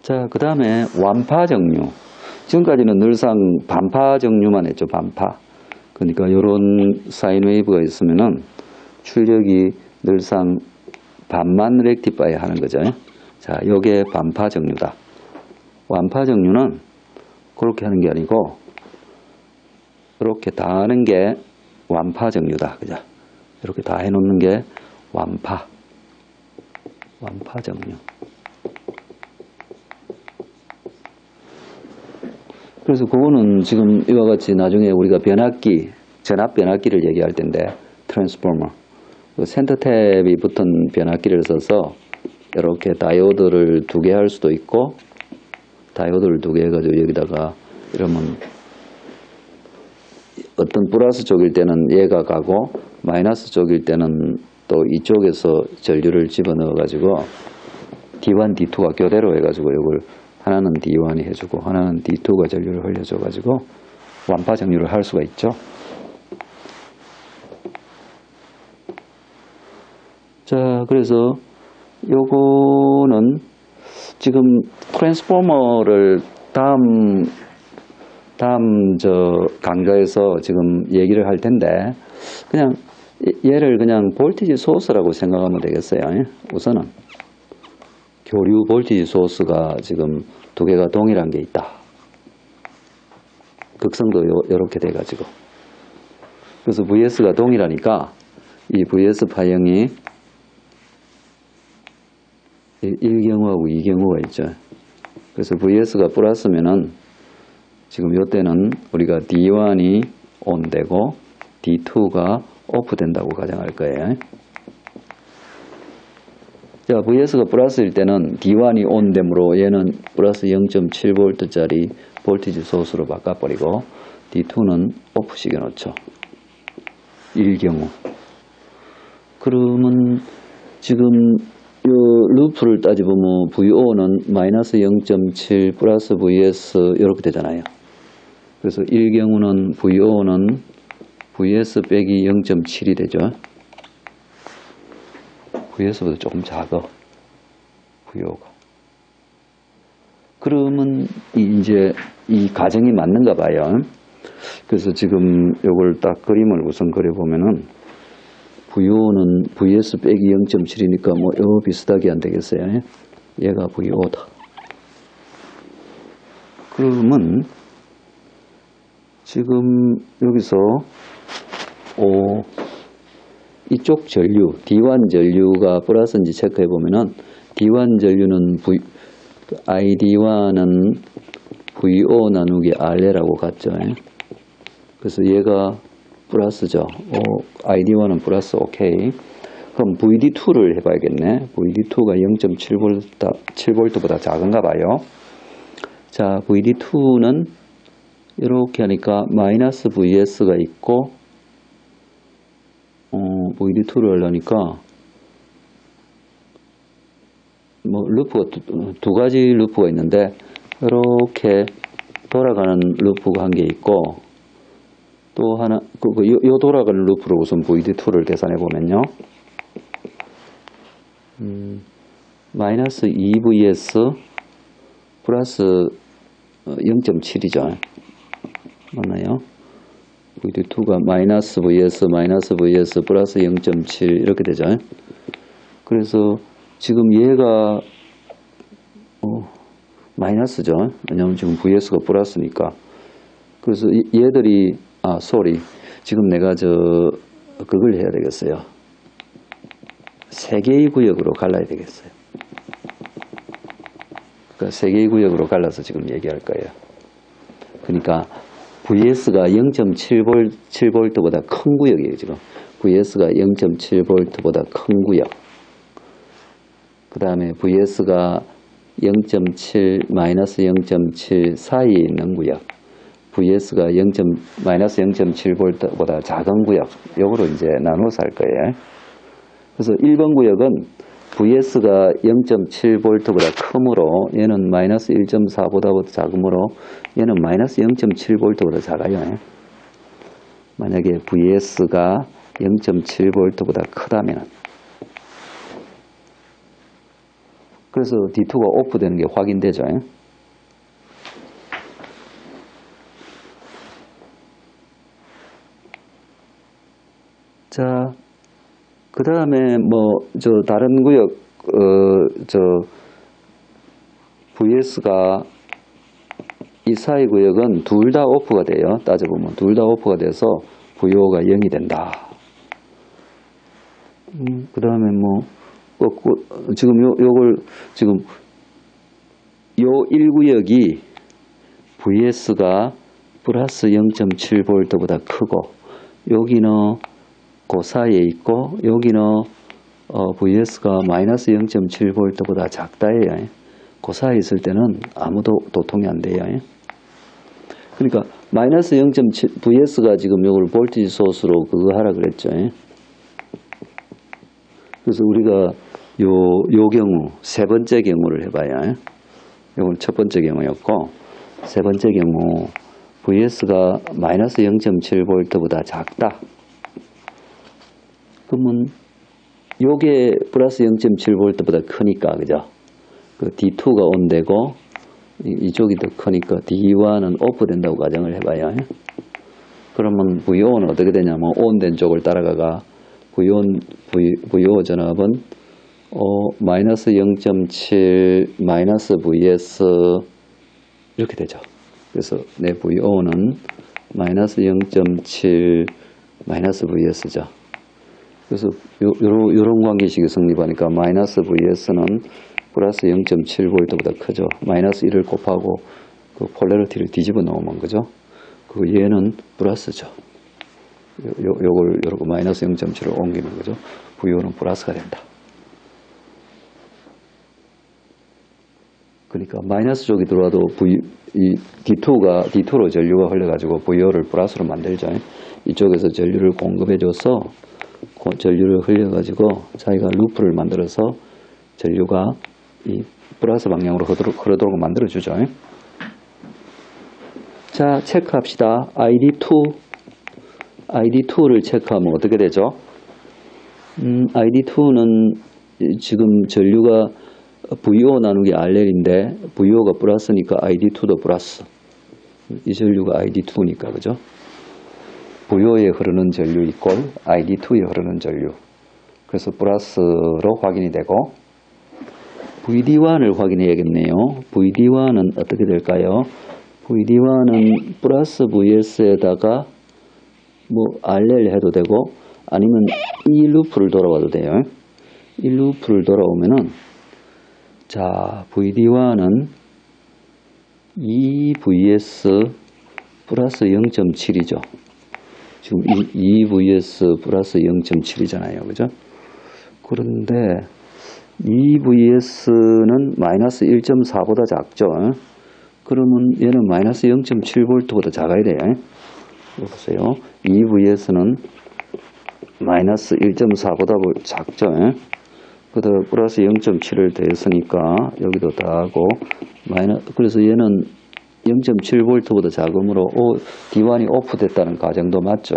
자, 그 다음에 완파 정류. 지금까지는 늘상 반파 정류만 했죠, 반파. 그러니까 이런 사인 웨이브가 있으면은 출력이 늘상 반만 렉티파이 하는 거죠. 자, 요게 반파 정류다. 완파 정류는 그렇게 하는 게 아니고 이렇게 다 하는 게 완파 정류다. 그죠? 이렇게 다 해놓는 게 완파 정류. 그래서 그거는 지금 이와 같이 나중에 우리가 변압기, 전압 변압기를 얘기할 텐데 트랜스포머, 센터 탭이 붙은 변압기를 써서 이렇게 다이오드를 2개 할 수도 있고, 다이오드를 2개 해가지고 여기다가 이러면 어떤 플러스 쪽일 때는 얘가 가고 마이너스 쪽일 때는 또 이쪽에서 전류를 집어넣어 가지고 D1, D2가 교대로 해가지고 이걸 하나는 D1이 해주고 하나는 D2가 전류를 흘려줘 가지고 완파 정류를 할 수가 있죠. 자, 그래서 요거는 지금 트랜스포머를 다음 강좌에서 지금 얘기를 할 텐데 그냥 얘를 그냥 볼티지 소스라고 생각하면 되겠어요. 우선은 교류 볼티지 소스가 지금 2개가 동일한 게 있다. 극성도 이렇게 돼가지고 그래서 VS가 동일하니까 이 VS 파형이 1경우하고 2경우가 있죠. 그래서 VS가 플러스면은 지금 이때는 우리가 D1이 ON되고 D2가 OFF 된다고 가정할 거예요. 자, VS가 플러스일 때는 D1이 ON되므로 얘는 플러스 0.7V짜리 볼티지 소스로 바꿔버리고 D2는 OFF 시켜놓죠. 1경우. 그러면 지금 이 루프를 따져보면 VO는 마이너스 0.7 플러스 VS 이렇게 되잖아요. 그래서 1경우는 VO는 VS 빼기 0.7이 되죠. VS보다 조금 작아. VO가. 그러면 이제 이 가정이 맞는가 봐요. 그래서 지금 요걸 딱 그림을 우선 그려보면은 VO는 VS 빼기 0.7이니까 뭐 요 비슷하게 안 되겠어요. 얘가 VO다. 그러면 지금 여기서 이쪽 전류, D1 전류가 플러스인지 체크해 보면은 D1 전류는 ID1은 VO 나누기 RL라고 같죠. 그래서 얘가 플러스죠. ID1은 플러스 오케이. 그럼 VD2를 해봐야겠네. VD2가 0.7V보다 작은가 봐요. 자, VD2는 이렇게 하니까 마이너스 VS가 있고 VD2를 하려니까 뭐 루프가 두 가지 루프가 있는데 이렇게 돌아가는 루프가 한 개 있고 또 하나 요 돌아가는 루프로 우선 VD2를 계산해 보면요. 마이너스 2VS 플러스 0.7이죠. 맞나요? VD2가 마이너스 VS 플러스 0.7 이렇게 되죠. 그래서 지금 얘가 마이너스죠. 왜냐하면 지금 VS가 플러스니까. 그래서 얘들이 지금 내가 그걸 해야 되겠어요. 3개의 구역으로 갈라야 되겠어요. 그러니까 3개의 구역으로 갈라서 지금 얘기할 거예요. 그러니까 VS가 0.7V보다 큰 구역이에요, 지금. VS가 0.7V보다 큰 구역. 그 다음에 VS가 0.7, 마이너스 0.7 사이에 있는 구역. VS가 마이너스 0.7V보다 작은 구역. 요거로 이제 나눠서 할 거예요. 그래서 1번 구역은 VS가 0.7V보다 크므로 얘는 마이너스 1.4보다 작으므로 얘는 마이너스 0.7V보다 작아요. 만약에 VS가 0.7V보다 크다면 그래서 D2가 오프 되는 게 확인되죠. 자, 그 다음에 다른 구역, VS가 이 사이 구역은 둘 다 오프가 돼요. 따져보면 둘 다 오프가 돼서 VO가 0이 된다. 그 다음에 지금 지금 요 1구역이 VS가 플러스 0.7V보다 크고, 여기는 그 사이에 있고, 여기는 VS가 마이너스 0.7V보다 작다예요. 그 사이에 있을 때는 아무도 도통이 안 돼요. 그러니까 마이너스 0.7 VS가 지금 이걸 볼티지 소스로 그거 하라 그랬죠. 그래서 우리가 요 경우 세 번째 경우를 해봐요. 이건 첫 번째 경우였고, 세 번째 경우 VS가 마이너스 0.7V보다 작다. 그러면 요게 플러스 0.7V보다 크니까, 그죠? 그 D2가 온되고 이쪽이 더 크니까 D1은 오프 된다고 가정을 해봐요. 그러면 VO는 어떻게 되냐면 온된 쪽을 따라가가 VO 전압은 마이너스 0.7 마이너스 VS 이렇게 되죠. 그래서 내 VO는 마이너스 0.7 마이너스 VS죠. 그래서 요런 관계식이 성립하니까 마이너스 VS는 플러스 0.7V보다 크죠. 마이너스 1을 곱하고 그 폴라리티를 뒤집어 놓으면, 그죠? 그 얘는 플러스죠. 요걸 요렇게 마이너스 0.7을 옮기는 거죠. VO는 플러스가 된다. 그러니까 마이너스 쪽이 들어와도 이 D2로 전류가 흘러가지고 VO를 플러스로 만들죠. 이쪽에서 전류를 공급해줘서 전류를 흘려가지고 자기가 루프를 만들어서 전류가 이 플러스 방향으로 흐르도록 만들어주죠. 자, 체크합시다. ID2를 체크하면 어떻게 되죠? ID2는 지금 전류가 VO 나누기 RL인데 VO가 플러스니까 ID2도 플러스. 이 전류가 ID2니까, 그죠? VO에 흐르는 전류 이꼴 ID2에 흐르는 전류. 그래서 플러스로 확인이 되고, VD1을 확인해야겠네요. VD1은 어떻게 될까요? VD1은 플러스 VS에다가 RL 해도 되고, 아니면 이 루프를 돌아와도 돼요. 이 루프를 돌아오면은, 자, VD1은 2VS 플러스 0.7이죠. 지금 2VS 플러스 0.7이잖아요. 그죠? 그런데 2VS는 마이너스 1.4보다 작죠. 그러면 얘는 마이너스 0.7V보다 작아야 돼요. 보세요. 2VS는 마이너스 1.4보다 작죠. 그다음 플러스 0.7을 더했으니까 여기도 더하고 그래서 얘는 0.7V보다 작으므로 D1이 오프됐다는 가정도 맞죠.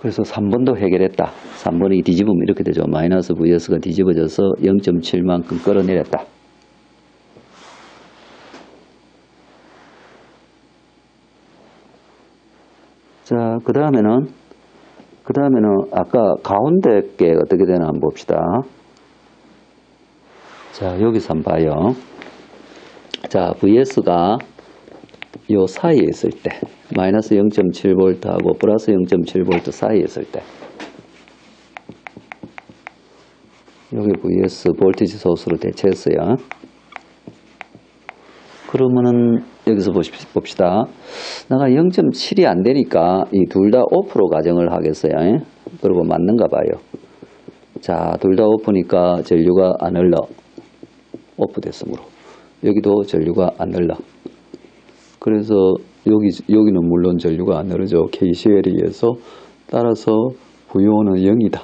그래서 3번도 해결했다. 3번이 뒤집으면 이렇게 되죠. 마이너스 VS가 뒤집어져서 0.7만큼 끌어내렸다. 자, 그 다음에는 아까 가운데 게 어떻게 되나 한번 봅시다. 자, 여기서 한번 봐요. 자, VS가 요 사이에 있을 때, 마이너스 0.7V하고 플러스 0.7V 사이에 있을 때, 여기 VS 볼티지 소스로 대체했어요. 그러면은 여기서 봅시다. 내가 0.7이 안 되니까 이 둘 다 오프로 가정을 하겠어요. 그리고 맞는가 봐요. 자, 둘 다 오프니까 전류가 안 흘러. 오프됐으므로. 여기도 전류가 안 흘러. 그래서 여기는 물론 전류가 안 흐르죠. KCL에 의해서. 따라서 VO는 0이다.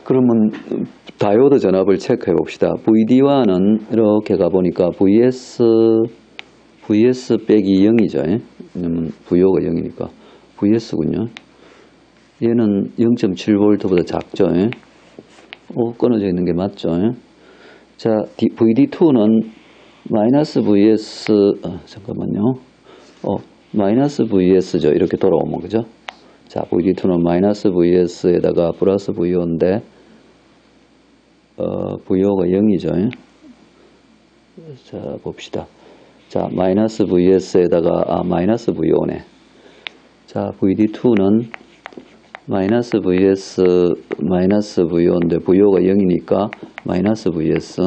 그러면 다이오드 전압을 체크해 봅시다. VD1은 이렇게 가보니까 VS 빼기 0이죠. 왜냐면 VO가 0이니까 VS군요. 얘는 0.7V보다 작죠. 끊어져 있는 게 맞죠. 자, VD2는 마이너스 VS, 잠깐만요. 마이너스 VS죠. 이렇게 돌아오면, 그죠? 자, VD2는 마이너스 VS에다가 플러스 VO인데, VO가 0이죠. 자, 봅시다. 자, 마이너스 VS에다가, 마이너스 VO네. 자, VD2는 마이너스 VS, 마이너스 VO인데, VO가 0이니까, 마이너스 VS.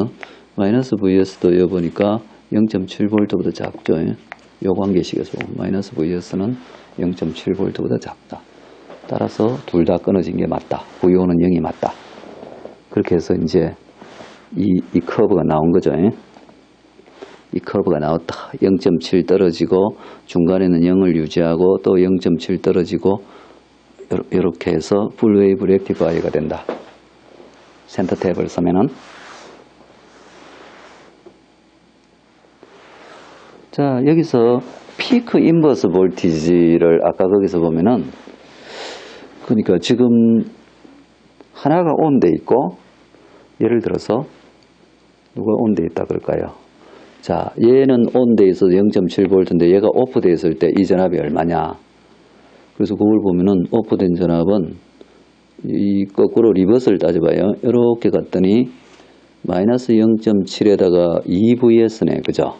마이너스 VS도 여보니까 0.7V보다 작죠. 요 관계식에서 마이너스 VS는 0.7V보다 작다. 따라서 둘 다 끊어진 게 맞다. VO는 0이 맞다. 그렇게 해서 이제 이 커브가 나온 거죠. 이 커브가 나왔다. 0.7 떨어지고 중간에는 0을 유지하고 또 0.7 떨어지고 이렇게 해서 풀웨이브 렉티파이어가 된다. 센터 탭을 쓰면은 자, 여기서 피크 인버스 볼티지를 아까 거기서 보면은 그러니까 지금 하나가 온돼 있고 예를 들어서 누가 온돼 있다 그럴까요? 자, 얘는 온돼 있어서 0.7V인데 얘가 오프돼 있을 때 이 전압이 얼마냐? 그래서 그걸 보면은 오프된 전압은 이 거꾸로 리버스를 따져봐요. 이렇게 갔더니 마이너스 0.7에다가 2VS네, 그죠?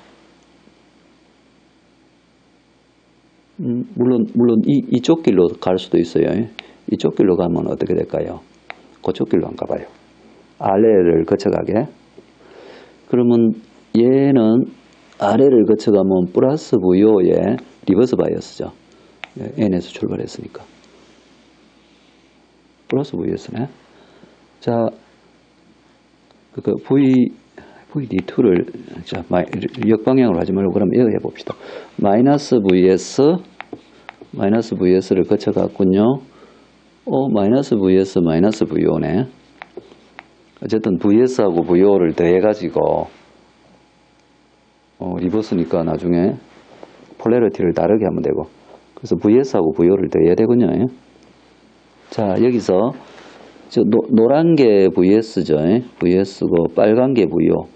물론 이쪽 길로 갈 수도 있어요. 이쪽 길로 가면 어떻게 될까요? 그쪽 길로 안 가봐요. 아래를 거쳐가게. 그러면 얘는 아래를 거쳐가면 플러스 VO에 리버스 바이어스죠. N에서 출발했으니까. 플러스 VS네. 자, VD2를, 자, 역방향으로 하지 말고 그럼 이거 해봅시다. 마이너스 VS를 거쳐갔군요. 마이너스 VS, 마이너스 VO네. 어쨌든 VS하고 VO를 더해가지고, 리버스니까 나중에 폴레리티를 다르게 하면 되고. 그래서 VS하고 VO를 더해야 되군요. 자, 여기서, 노란 게 VS죠. VS고, 빨간 게 VO.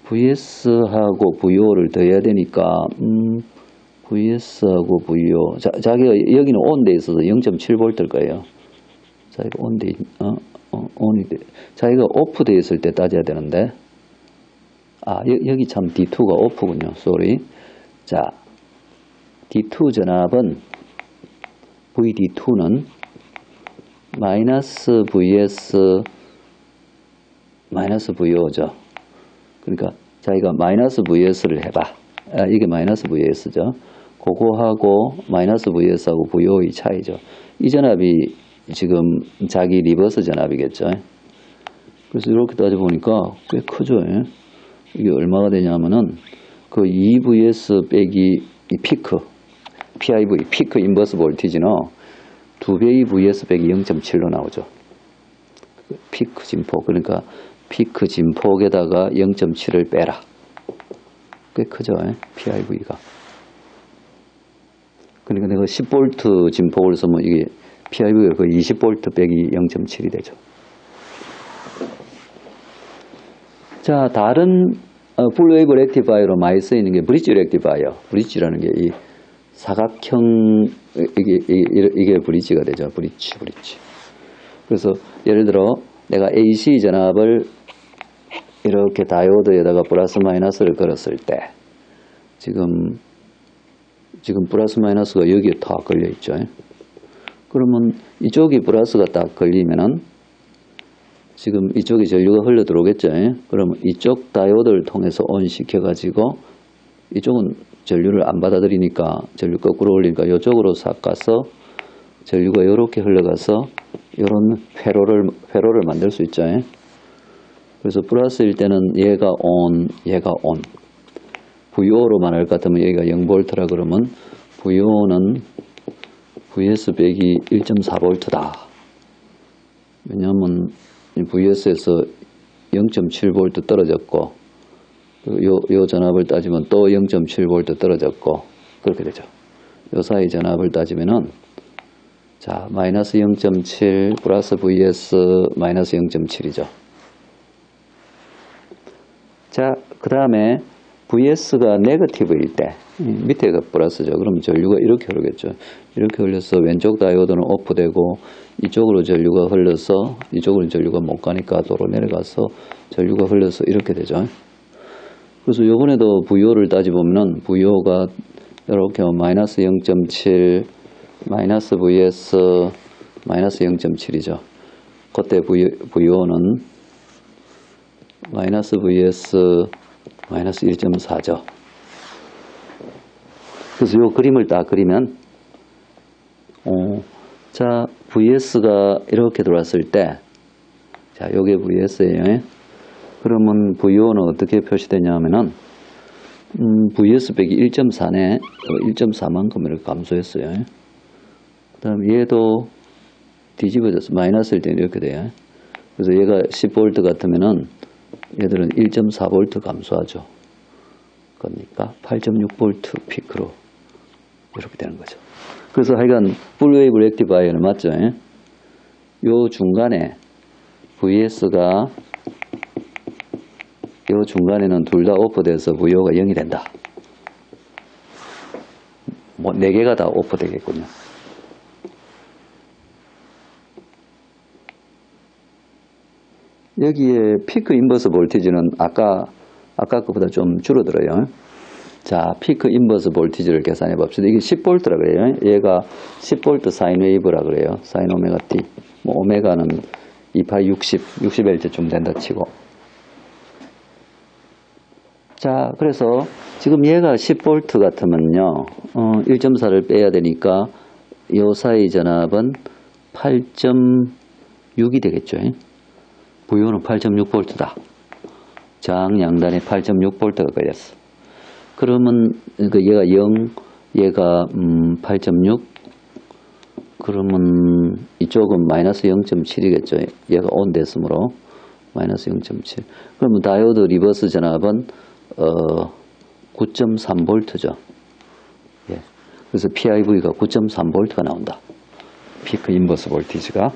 VS하고 VO를 더해야 되니까, VS하고 VO. 자기가 여기는 온돼 있어서 0.7V일 거예요. 자기가 온이 돼. 자기가 오프돼 있을 때 따져야 되는데. 여기 참 D2가 오프군요. sorry. 자, D2 전압은, VD2는 마이너스 VS, 마이너스 VO죠. 그러니까 자기가 마이너스 VS를 해봐. 이게 마이너스 VS죠. 그거하고 마이너스 VS하고 VO의 차이죠. 이 전압이 지금 자기 리버스 전압이겠죠. 그래서 이렇게 따져보니까 꽤 크죠. 이게 얼마가 되냐면은 그 2VS 빼기 이 피크, PIV, 피크 인버스 볼티지는 2배의 VS 빼기 0.7로 나오죠. 피크 진폭, 그러니까 피크 진폭에다가 0.7을 빼라. 꽤 크죠, PIV가. 그러니까 내가 10V 진폭을 쓰면 이게 PIV가 거의 20V 빼기 0.7이 되죠. 자, 다른 풀웨이브 렉티파이어로 많이 쓰이는 게 브릿지 렉티파이어. 브릿지라는 게 이 사각형, 이게 브릿지가 되죠. 브릿지. 그래서 예를 들어 내가 AC 전압을 이렇게 다이오드에다가 플러스 마이너스를 걸었을 때 지금 플러스 마이너스가 여기에 다 걸려 있죠. 그러면 이쪽이 플러스가 딱 걸리면은 지금 이쪽에 전류가 흘러 들어오겠죠. 그러면 이쪽 다이오드를 통해서 온 시켜가지고 이쪽은 전류를 안 받아들이니까 전류 거꾸로 올리니까 이쪽으로 싹 가서 전류가 이렇게 흘러가서 이런 회로를 만들 수 있죠. 그래서 플러스일 때는 얘가 온. VO로만 할 것 같으면 여기가 0V라 그러면 VO는 VS 빼기 1.4V다. 왜냐하면 VS에서 0.7V 떨어졌고 요 전압을 따지면 또 0.7V 떨어졌고 그렇게 되죠. 요 사이 전압을 따지면은 자, 마이너스 0.7 플러스 vs 마이너스 0.7이죠. 자, 그 다음에 vs가 네거티브일 때 밑에가 플러스죠. 그럼 전류가 이렇게 흐르겠죠. 이렇게 흘려서 왼쪽 다이오드는 오프되고 이쪽으로 전류가 흘러서 이쪽으로 전류가 못 가니까 도로 내려가서 전류가 흘러서 이렇게 되죠. 그래서 요번에도 VO를 따져보면은 VO가 이렇게 마이너스 0.7 마이너스 vs 마이너스 0.7이죠. 그때 VO는 마이너스 vs 마이너스 1.4죠. 그래서 요 그림을 딱 그리면 자, vs가 이렇게 들어왔을 때 자, 요게 vs예요. 그러면 VO는 어떻게 표시되냐 하면은 vs 빼기 1.4네 1.4만큼 이렇게 감소했어요. 그 다음 얘도 뒤집어져서 마이너스일 때는 이렇게 돼요. 그래서 얘가 10V 같으면은 얘들은 1.4V 감소하죠. 그러니까 8.6V 피크로 이렇게 되는 거죠. 그래서 하여간 풀웨이브 렉티파이어는 맞죠? 요 중간에 VS가 요 중간에는 둘 다 오프돼서 VO가 0이 된다. 뭐 4개가 다 오프되겠군요. 여기에 피크 인버스 볼티지는 아까 것보다 좀 줄어들어요. 자, 피크 인버스 볼티지를 계산해 봅시다. 이게 10V라 그래요. 얘가 10V 사인 웨이브라 그래요. 사인 오메가 t. 뭐 오메가는 2파이 60Hz쯤 된다 치고. 자, 그래서 지금 얘가 10V 같으면요. 1.4를 빼야 되니까 요 사이 전압은 8.6이 되겠죠. VO는 8.6V다. 장양단에 8.6V가 걸렸어. 그러면 얘가 0, 얘가 8.6. 그러면 이쪽은 마이너스 0.7이겠죠. 얘가 온 데스므로 마이너스 0.7. 그러면 다이오드 리버스 전압은 9.3V죠. 예. 그래서 PIV가 9.3V가 나온다. 피크 인버스 볼티지가.